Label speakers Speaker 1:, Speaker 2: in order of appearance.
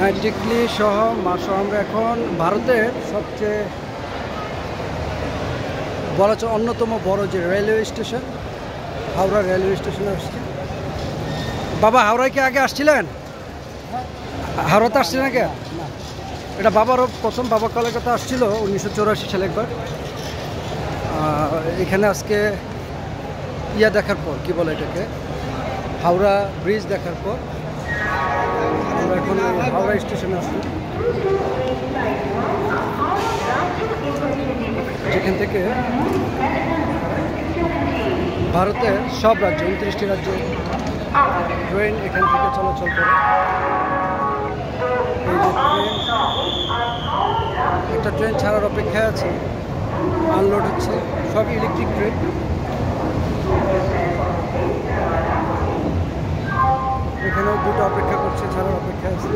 Speaker 1: টিকলি সহ মাসহ আমরা এখন ভারতের সবচেয়ে বলা চলে অন্যতম বড় যে রেলওয়ে স্টেশন হাওড়া রেলওয়ে স্টেশনে আসছি। বাবা হাওড়ায় কি আগে আসছিলেন? হাওড়াতে আসছিলেন আগে? এটা বাবারও প্রথম, বাবা কলকাতা আসছিল 1984 সালে একবার। এখানে আজকে দেখার পর কি বলে এটাকে, হাওড়া ব্রিজ দেখার পর আমরা এখন হাওড়া স্টেশনে আসছি, যেখান থেকে ভারতের সব রাজ্য 29টি রাজ্যে ট্রেন এখান থেকে চলাচল করে। এই যে ট্রেন, একটা ট্রেন ছাড়ার অপেক্ষায় আছে, আনলোড হচ্ছে, সব ইলেকট্রিক ট্রেন। এখানেও দুটো অপেক্ষা করছে, ছাড়ার অপেক্ষা আছে।